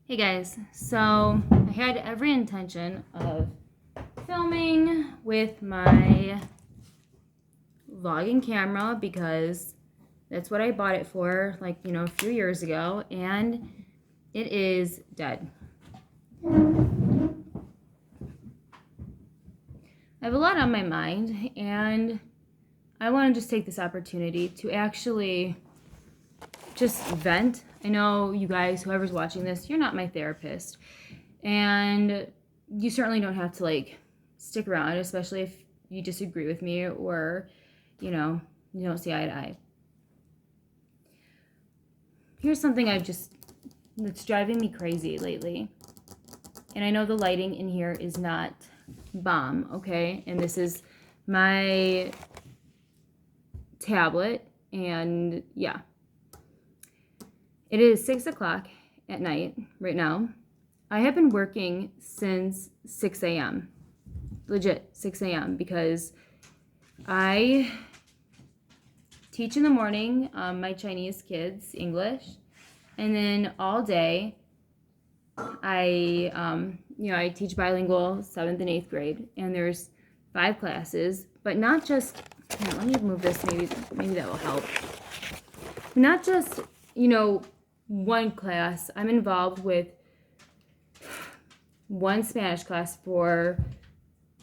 Hey guys, so I had every intention of filming with my vlogging camera because that's what I bought it for, a few years ago, and it is dead. I have a lot on my mind, and I want to just take this opportunity to actually just vent. I know you guys, whoever's watching this, you're not my therapist, and you certainly don't have to stick around, especially if you disagree with me or you don't see eye to eye. Here's something that's driving me crazy lately, and I know the lighting in here is not bomb, okay? And this is my tablet, and yeah, it is 6 o'clock at night right now. I have been working since 6 a.m. Legit 6 a.m. because I teach in the morning my Chinese kids English, and then all day I teach bilingual 7th and 8th grade, and there's 5 classes, but not just let me move this, maybe that will help. Not just one class. I'm involved with one Spanish class for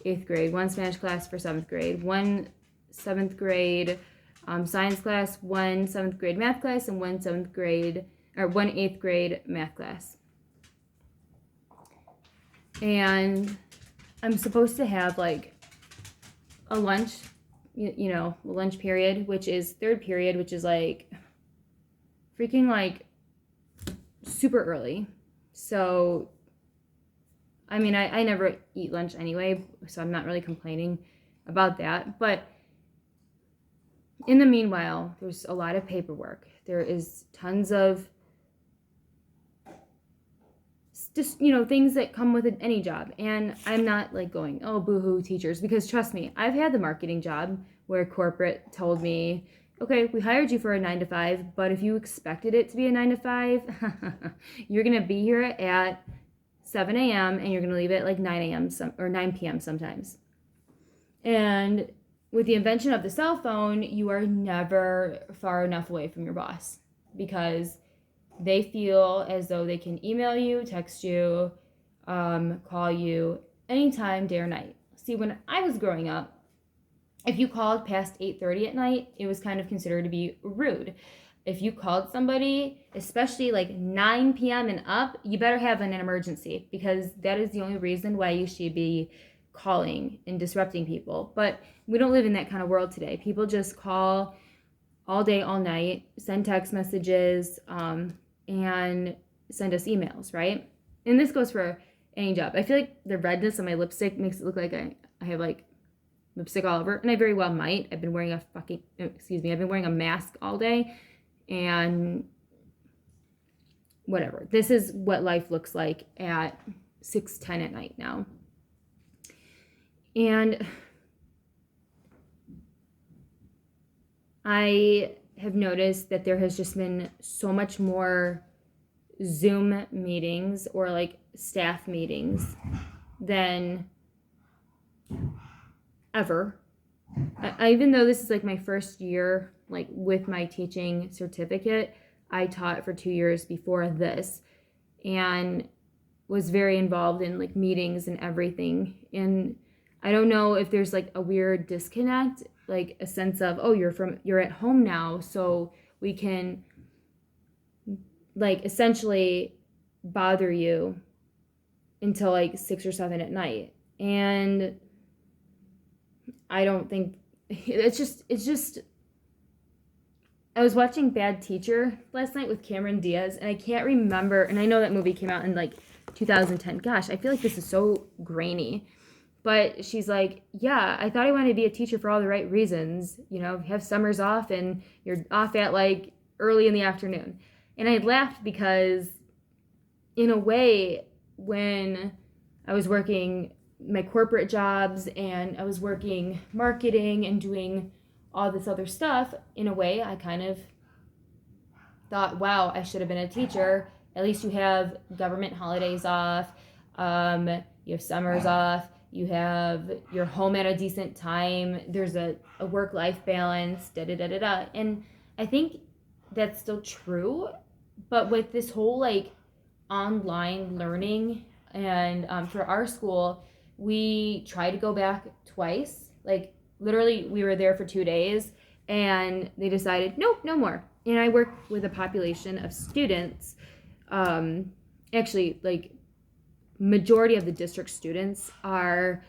8th grade, one Spanish class for 7th grade, one 7th grade science class, one 7th grade math class, and one 8th grade math class. And I'm supposed to have a lunch, a lunch period, which is third period, which is freaking super early. So I mean, I never eat lunch anyway, so I'm not really complaining about that. But in the meanwhile, there's a lot of paperwork. There is tons of just, things that come with any job. And I'm not going, oh, boo-hoo teachers, because trust me, I've had the marketing job where corporate told me, okay, we hired you for a 9 to 5, but if you expected it to be a 9 to 5, you're going to be here at 7 a.m. and you're going to leave at 9 a.m. or 9 p.m. sometimes. And with the invention of the cell phone, you are never far enough away from your boss because they feel as though they can email you, text you, call you anytime, day or night. See, when I was growing up, if you called past 8:30 at night, it was kind of considered to be rude. If you called somebody, especially 9 p.m. and up, you better have an emergency because that is the only reason why you should be calling and disrupting people. But we don't live in that kind of world today. People just call all day, all night, send text messages, and send us emails, right? And this goes for any job. I feel like the redness on my lipstick makes it look like I have lipstick all over, and I very well might. I've been wearing a mask all day, and whatever. This is what life looks like at 6:10 at night now. And I have noticed that there has just been so much more Zoom meetings or staff meetings than ever. Even though this is my first year with my teaching certificate, I taught for 2 years before this and was very involved in meetings and everything. And I don't know if there's a weird disconnect, a sense of, oh, you're at home now, so we can essentially bother you until 6 or 7 at night. And I don't think it's just I was watching Bad Teacher last night with Cameron Diaz, and I can't remember, and I know that movie came out in 2010. Gosh, I feel like this is so grainy. But she's yeah, I thought I wanted to be a teacher for all the right reasons. You have summers off and you're off at early in the afternoon. And I laughed because in a way, when I was working my corporate jobs and I was working marketing and doing all this other stuff, in a way, I kind of thought, wow, I should have been a teacher At least you have government holidays off. You have summers off. You have your home at a decent time. There's a work-life balance. Da da da da da. And I think that's still true, but with this whole like online learning, and for our school, we tried to go back twice. Like literally, we were there for 2 days, and they decided nope, no more. And I work with a population of students. Actually, like majority of the district students are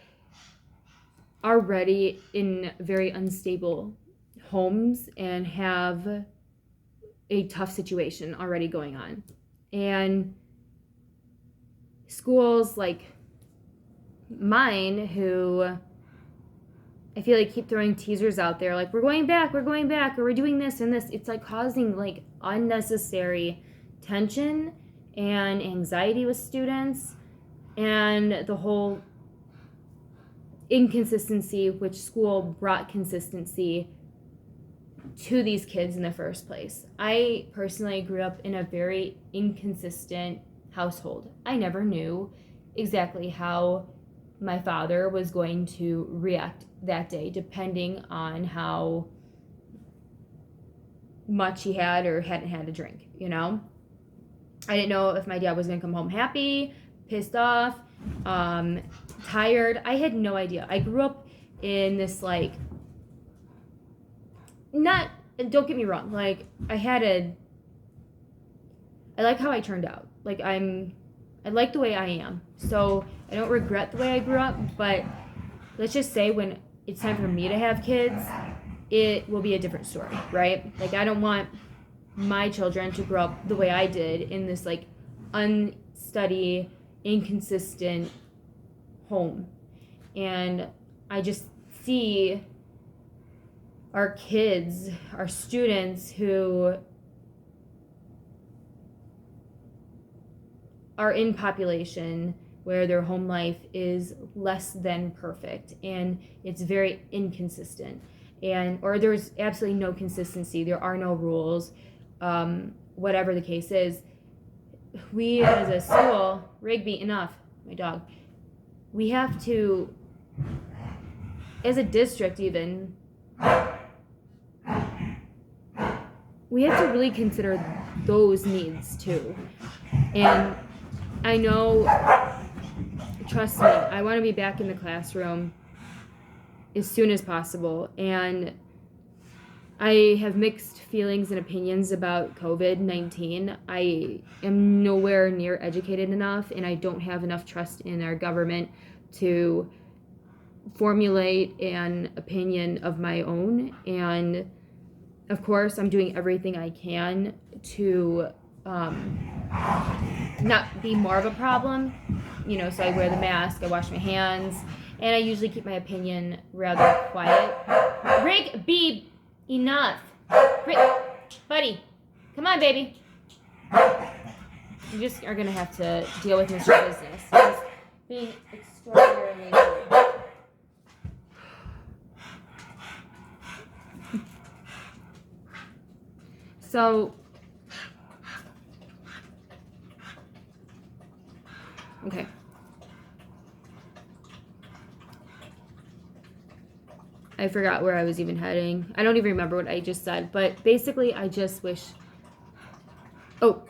already in very unstable homes and have a tough situation already going on. And schools like mine, who I feel like keep throwing teasers out there, like we're going back, or we're doing this and this, it's like causing like unnecessary tension and anxiety with students, and the whole inconsistency, which school brought consistency to these kids in the first place. I personally grew up in a very inconsistent household. I never knew exactly how my father was going to react that day, depending on how much he had or hadn't had a drink, you know? I didn't know if my dad was going to come home happy, pissed off, tired. I had no idea. I grew up in this like, not, don't get me wrong, like I like how I turned out. Like I like the way I am. So I don't regret the way I grew up, but let's just say when it's time for me to have kids, it will be a different story, right? Like I don't want my children to grow up the way I did in this like unsteady, inconsistent home. And I just see our kids, our students who are in population where their home life is less than perfect and it's very inconsistent, and or there's absolutely no consistency, there are no rules, whatever the case is. We as a school, Rigby, enough, my dog, we have to, as a district even, we have to really consider those needs too. And I know, trust me, I want to be back in the classroom as soon as possible. And I have mixed feelings and opinions about COVID-19. I am nowhere near educated enough, and I don't have enough trust in our government to formulate an opinion of my own. And of course, I'm doing everything I can to not be more of a problem, you know, so I wear the mask, I wash my hands, and I usually keep my opinion rather quiet. Rigby, enough. Buddy, come on, baby. You just are going to have to deal with Mr. Business. He's being extraordinarily rude. So, okay. I forgot where I was even heading. I don't even remember what I just said, but basically I just wish, and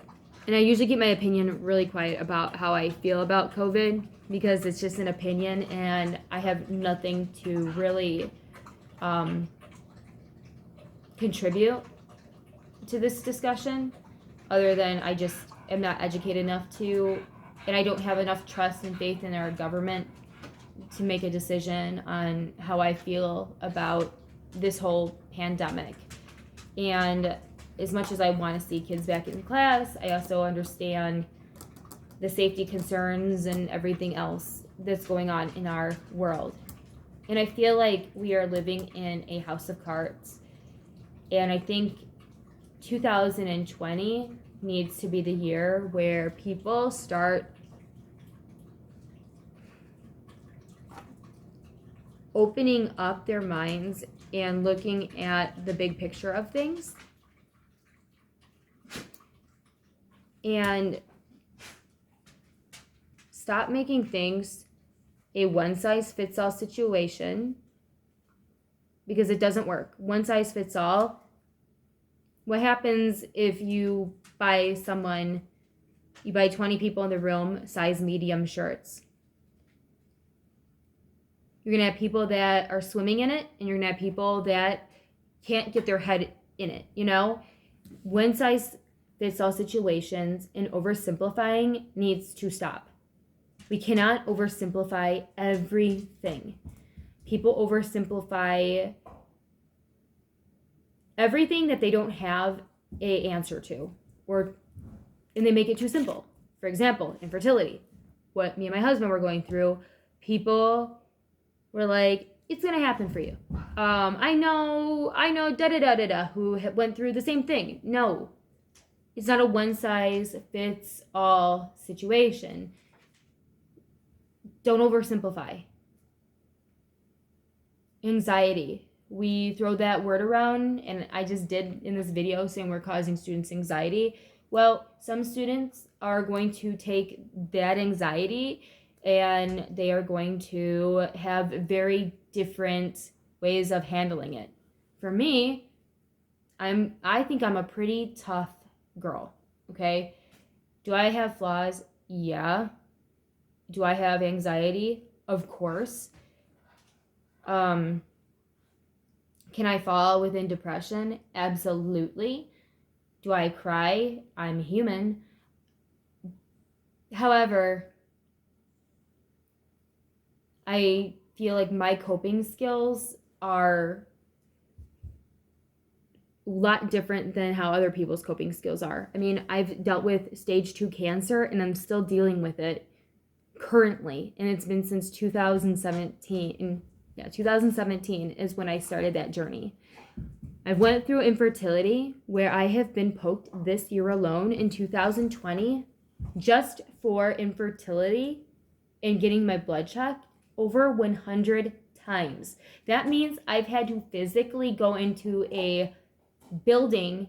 I usually keep my opinion really quiet about how I feel about COVID, because it's just an opinion and I have nothing to really contribute to this discussion, other than I just am not educated enough to, and I don't have enough trust and faith in our government to make a decision on how I feel about this whole pandemic. And as much as I want to see kids back in class, I also understand the safety concerns and everything else that's going on in our world. And I feel like we are living in a house of cards. And I think 2020 needs to be the year where people start opening up their minds and looking at the big picture of things. And stop making things a one-size-fits-all situation, because it doesn't work. One size fits all. What happens if you buy 20 people in the room size medium shirts? You're going to have people that are swimming in it, and you're going to have people that can't get their head in it, you know? One size fits all situations, and oversimplifying needs to stop. We cannot oversimplify everything. People oversimplify everything that they don't have an answer to, and they make it too simple. For example, infertility. What me and my husband were going through, people were like, it's going to happen for you. I know, da-da-da-da-da, who went through the same thing. No, it's not a one-size-fits-all situation. Don't oversimplify. Anxiety. We throw that word around, and I just did in this video saying we're causing students anxiety. Well, some students are going to take that anxiety and they are going to have very different ways of handling it. For me, I think I'm a pretty tough girl, okay? Do I have flaws? Yeah. Do I have anxiety? Of course. Can I fall within depression? Absolutely. Do I cry? I'm human. However, I feel like my coping skills are a lot different than how other people's coping skills are. I mean, I've dealt with stage 2 cancer, and I'm still dealing with it currently, and it's been since 2017. Yeah, 2017 is when I started that journey. I went through infertility, where I have been poked this year alone in 2020 just for infertility and getting my blood checked over 100 times. That means I've had to physically go into a building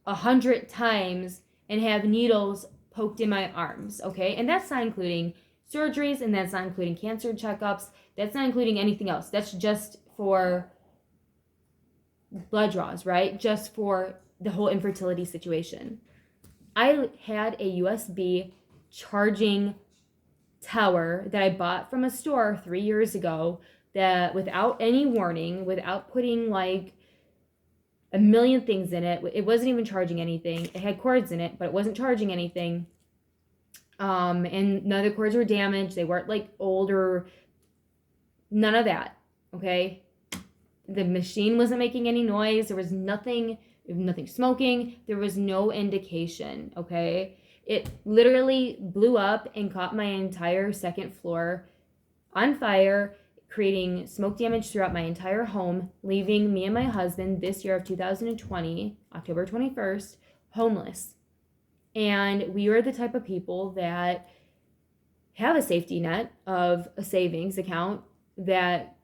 100 times and have needles poked in my arms, okay? And that's not including surgeries, and that's not including cancer checkups. That's not including anything else. That's just for blood draws, right? Just for the whole infertility situation. I had a USB charging tower that I bought from a store 3 years ago that, without any warning, without putting like a million things in it, it wasn't even charging anything. It had cords in it, but it wasn't charging anything. And none of the cords were damaged. They weren't like old or none of that. Okay. The machine wasn't making any noise. There was nothing smoking. There was no indication. Okay. It literally blew up and caught my entire second floor on fire, creating smoke damage throughout my entire home, leaving me and my husband this year of 2020, October 21st, homeless. And we are the type of people that have a safety net of a savings account that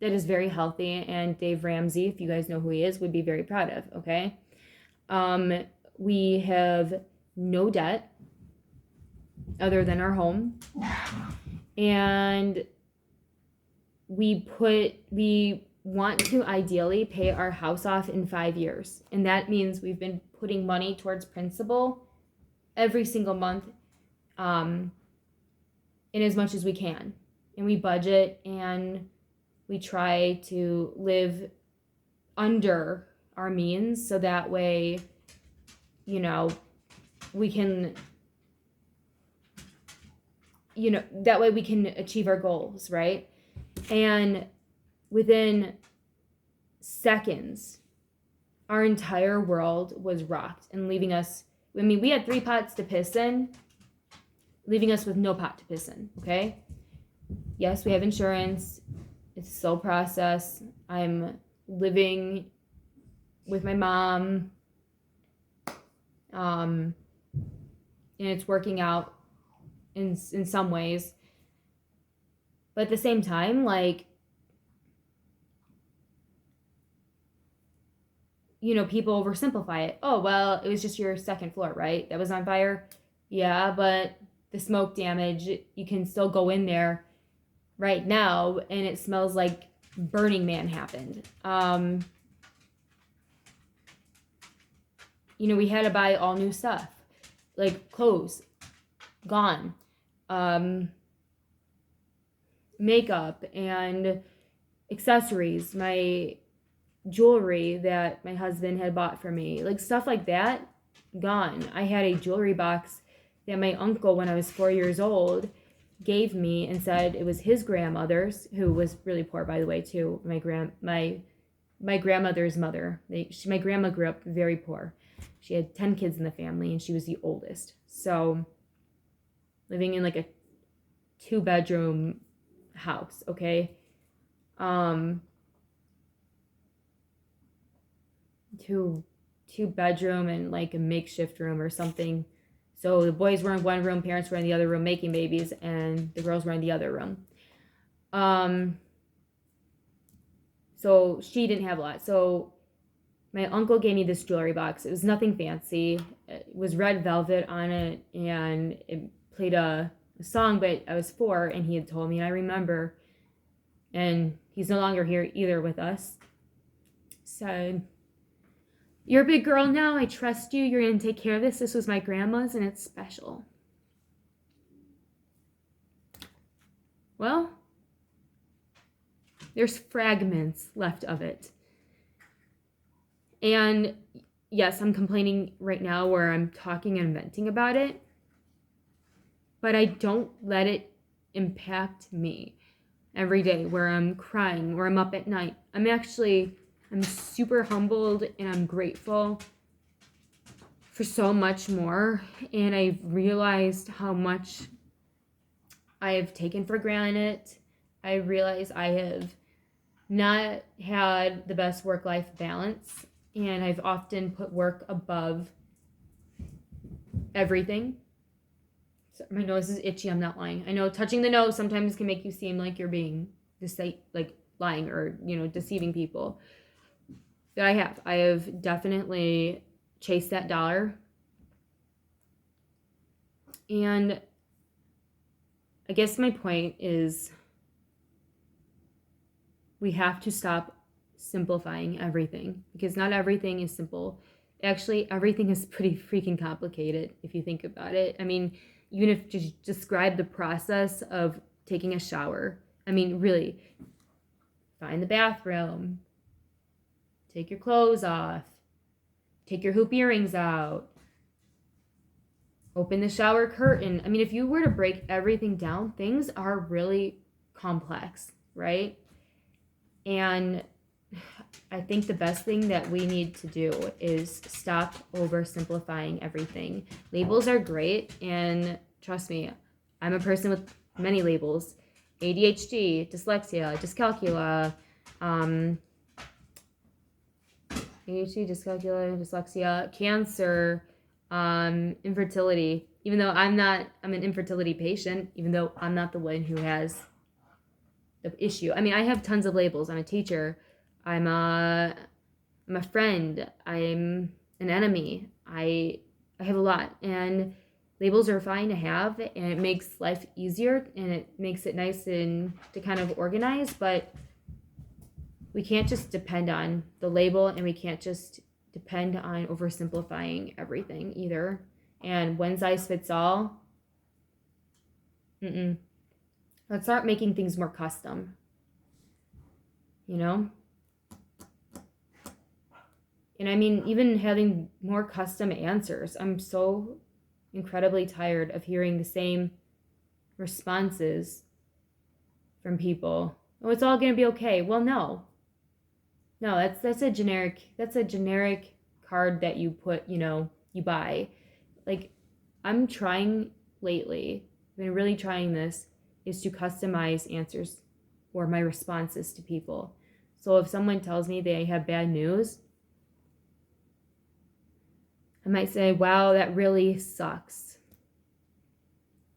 is very healthy, and Dave Ramsey, if you guys know who he is, would be very proud of, okay? We have no debt other than our home. And we want to ideally pay our house off in 5 years. And that means we've been putting money towards principal every single month, in as much as we can. And we budget, and we try to live under our means, so that way, we can, that way we can achieve our goals, right? And within seconds, our entire world was rocked and leaving us, we had 3 pots to piss in, leaving us with no pot to piss in, okay? Yes, we have insurance. It's a slow process. I'm living with my mom, and it's working out in some ways. But at the same time, people oversimplify it. Oh, well, it was just your second floor, right? That was on fire. Yeah, but the smoke damage, you can still go in there right now and it smells like Burning Man happened. We had to buy all new stuff, like clothes, gone, makeup and accessories, my jewelry that my husband had bought for me, like stuff like that, gone. I had a jewelry box that my uncle, when I was 4 years old, gave me and said it was his grandmother's, who was really poor, by the way, too. My grandmother's mother. My grandma grew up very poor. She had 10 kids in the family, and she was the oldest. So, living in like a 2-bedroom house, okay? Two bedroom and like a makeshift room or something. So the boys were in one room, parents were in the other room making babies, and the girls were in the other room. So she didn't have a lot. So my uncle gave me this jewelry box. It was nothing fancy. It was red velvet on it, and it played a song, but I was 4, and he had told me, and I remember, and he's no longer here either with us, said, "You're a big girl now. I trust you. You're going to take care of this. This was my grandma's, and it's special." Well, there's fragments left of it. And yes, I'm complaining right now where I'm talking and venting about it, but I don't let it impact me every day where I'm crying, where I'm up at night. I'm super humbled and I'm grateful for so much more. And I've realized how much I have taken for granted. I realize I have not had the best work-life balance, and I've often put work above everything. So my nose is itchy, I'm not lying. I know touching the nose sometimes can make you seem like you're being lying or, deceiving people. That I have definitely chased that dollar. And I guess my point is we have to stop simplifying everything, because not everything is simple. Actually, everything is pretty freaking complicated if you think about it. I mean, even if you just describe the process of taking a shower. I mean, really, find the bathroom, take your clothes off, take your hoop earrings out, open the shower curtain. I mean, if you were to break everything down, things are really complex, right? And I think the best thing that we need to do is stop oversimplifying everything. Labels are great, and trust me, I'm a person with many labels. ADHD, dyslexia, dyscalculia, cancer, infertility. Even though I'm an infertility patient, even though I'm not the one who has the issue. I mean, I have tons of labels. I'm a teacher. I'm a friend. I'm an enemy. I have a lot, and labels are fine to have, and it makes life easier, and it makes it nice and to kind of organize. But we can't just depend on the label, and we can't just depend on oversimplifying everything either. And one size fits all. Let's start making things more custom. And I mean, even having more custom answers. I'm so incredibly tired of hearing the same responses from people. Oh, it's all going to be okay. Well, no, that's a generic card that you put, you buy. Like, I'm trying lately, I've been really trying this, is to customize answers or my responses to people. So if someone tells me they have bad news, I might say, wow, that really sucks.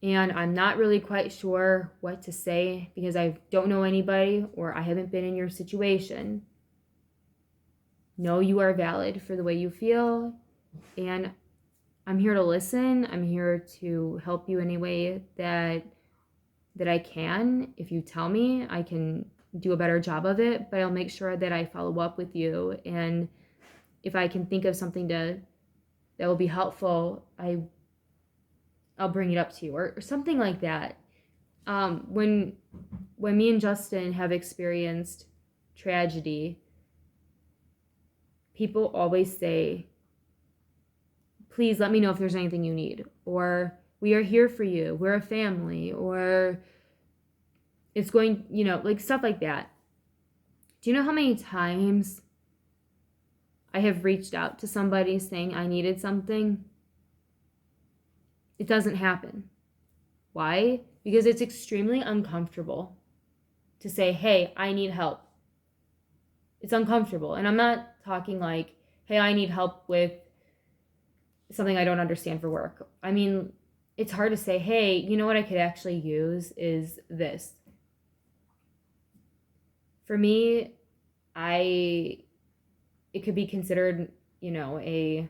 And I'm not really quite sure what to say because I don't know anybody or I haven't been in your situation. know you are valid for the way you feel, and I'm here to listen. I'm here to help you any way that I can. If you tell me, I can do a better job of it, but I'll make sure that I follow up with you. And if I can think of something that will be helpful, I'll bring it up to you, or something like that. When me and Justin have experienced tragedy, people always say, please let me know if there's anything you need, or we are here for you, we're a family, or it's going, like stuff like that. Do you know how many times I have reached out to somebody saying I needed something? It doesn't happen. Why? Because it's extremely uncomfortable to say, hey, I need help. It's uncomfortable. And I'm not talking like, hey, I need help with something I don't understand for work. I mean, it's hard to say, hey, you know what I could actually use is this. For me, it could be considered, a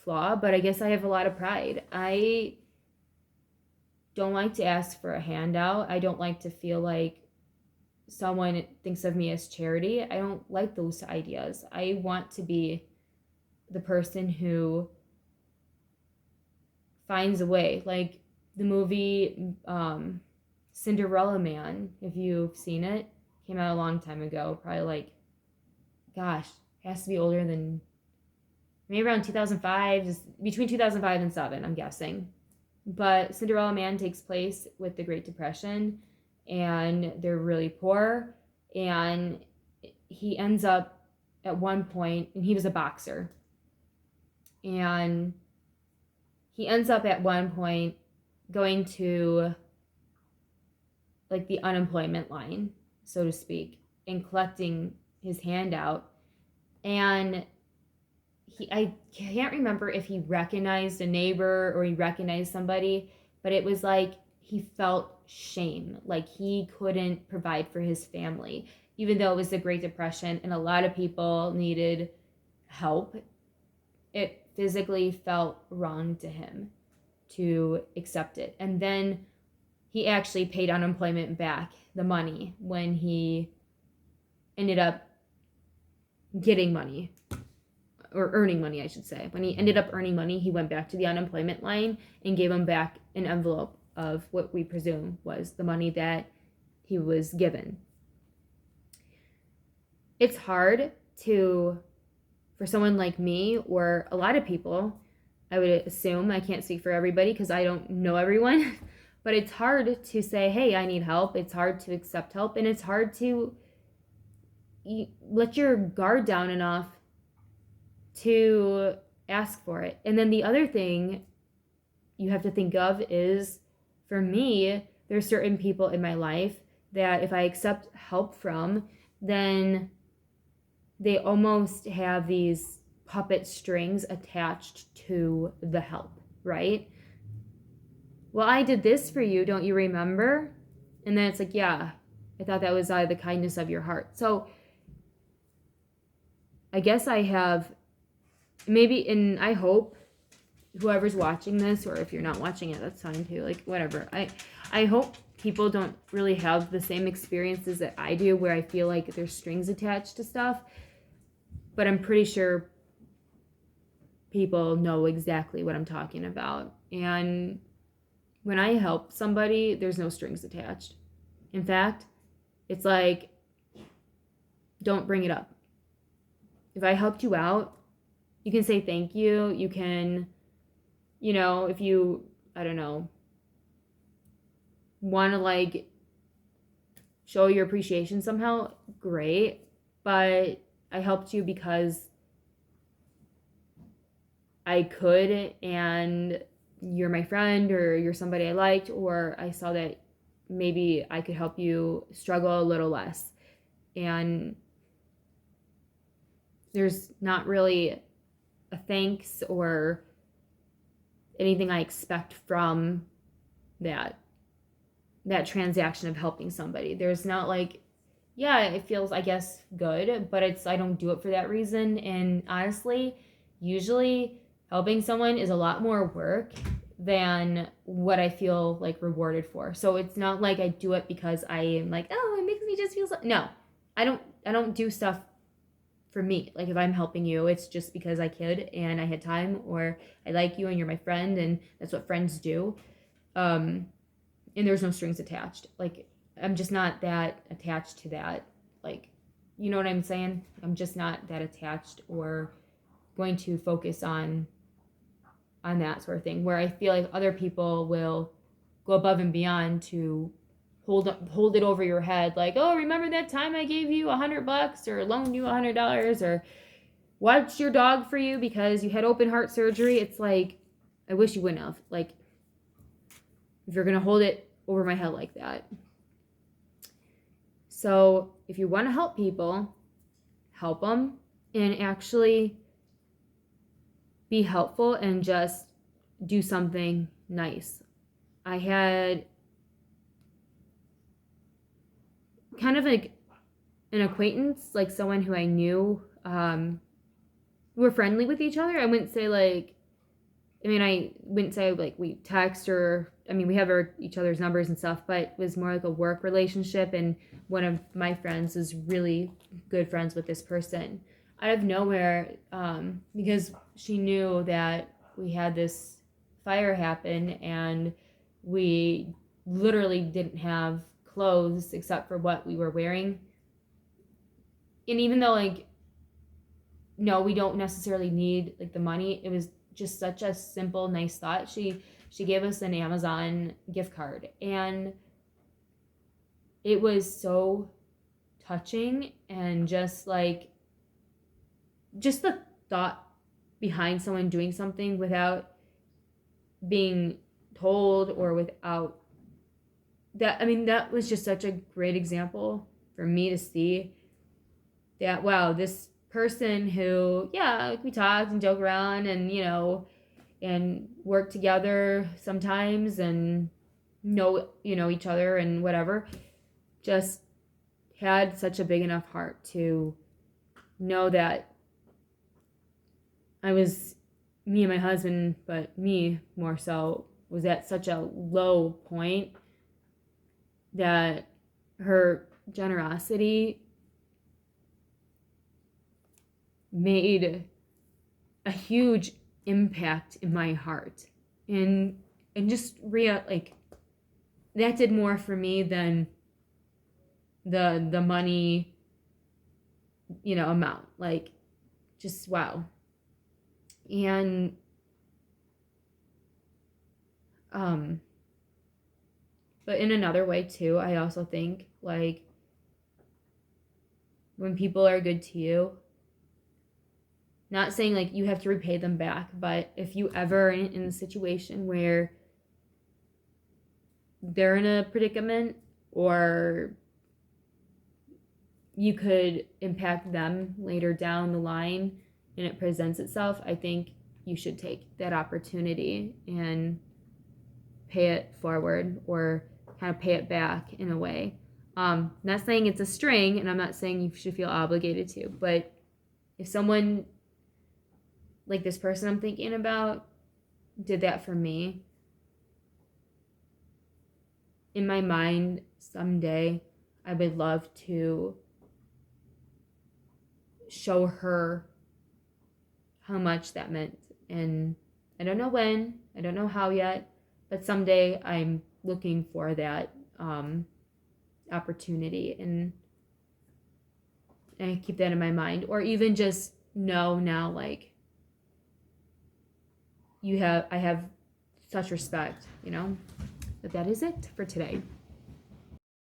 flaw, but I guess I have a lot of pride. I don't like to ask for a handout. I don't like to feel like someone thinks of me as charity. I don't like those ideas. I want to be the person who finds a way. Like the movie Cinderella Man, if you've seen it, came out a long time ago. Probably like, gosh, has to be older than maybe around 2005, between 2005 and 2007, I'm guessing. But Cinderella Man takes place with the Great Depression, and they're really poor, and he ends up at one point, and he was a boxer, and he ends up at one point going to like the unemployment line, so to speak, and collecting his handout. And I can't remember if he recognized a neighbor or he recognized somebody, but it was like he felt shame, like he couldn't provide for his family, even though it was the Great Depression and a lot of people needed help. It physically felt wrong to him to accept it. And then he actually paid unemployment back, the money, when he ended up getting money, or earning money, I should say. When he ended up earning money, he went back to the unemployment line and gave him back an envelope of what we presume was the money that he was given. It's hard for someone like me, or a lot of people, I would assume, I can't speak for everybody because I don't know everyone, but it's hard to say, hey, I need help. It's hard to accept help, and it's hard to let your guard down enough to ask for it. And then the other thing you have to think of is, for me, there's certain people in my life that if I accept help from, then they almost have these puppet strings attached to the help, right? Well, I did this for you, don't you remember? And then it's like, yeah, I thought that was out of the kindness of your heart. So I guess I have maybe, and I hope whoever's watching this, or if you're not watching it, that's fine too, like whatever. I hope people don't really have the same experiences that I do, where I feel like there's strings attached to stuff, but I'm pretty sure people know exactly what I'm talking about. And when I help somebody, there's no strings attached. In fact, it's like, don't bring it up. If I helped you out, you can say thank you. You can, if you, I don't know, want to like show your appreciation somehow, great. But I helped you because I could, and you're my friend, or you're somebody I liked, or I saw that maybe I could help you struggle a little less. And there's not really a thanks or anything I expect from that transaction of helping somebody. There's not like, yeah, it feels, I guess, good, but I don't do it for that reason. And honestly, usually helping someone is a lot more work than what I feel like rewarded for. So it's not like I do it because I am like, oh, it makes me just feel so. No, I don't do stuff for me. Like if I'm helping you, it's just because I could and I had time, or I like you and you're my friend, and that's what friends do. Um, and there's no strings attached. Like I'm just not that attached to that. Like, you know what I'm saying? I'm just not that attached or going to focus on that sort of thing. Where I feel like other people will go above and beyond to hold it over your head, like, oh, remember that time I gave you $100 or loaned you $100 or watched your dog for you because you had open heart surgery. It's like, I wish you wouldn't have. Like, if you're gonna hold it over my head like that. So if you want to help people, help them and actually be helpful and just do something nice. I had kind of like an acquaintance, like someone who I knew, we were friendly with each other. I wouldn't say like, I wouldn't say like we text or, we have each other's numbers and stuff, but it was more like a work relationship. And one of my friends is really good friends with this person out of nowhere, because she knew that we had this fire happen and we literally didn't have clothes except for what we were wearing. And even though like, no, we don't necessarily need like the money, it was just such a simple, nice thought. She gave us an Amazon gift card, and it was so touching, and just the thought behind someone doing something without being told or without that. That was just such a great example for me to see that, wow, this person who, yeah, we talked and joke around and, and work together sometimes and know each other and whatever, just had such a big enough heart to know that me and my husband, but me more so, was at such a low point that her generosity made a huge impact in my heart, and just that did more for me than the money amount. Like, just wow. And but in another way too, I also think like when people are good to you, not saying like you have to repay them back, but if you ever in a situation where they're in a predicament or you could impact them later down the line and it presents itself, I think you should take that opportunity and pay it forward or kind of pay it back in a way. Not saying it's a string, and I'm not saying you should feel obligated to, but if someone like this person I'm thinking about did that for me, in my mind, someday I would love to show her how much that meant. And I don't know when, I don't know how yet, but someday I'm looking for that opportunity, and I keep that in my mind. Or even just know now, like, I have such respect, But that is it for today.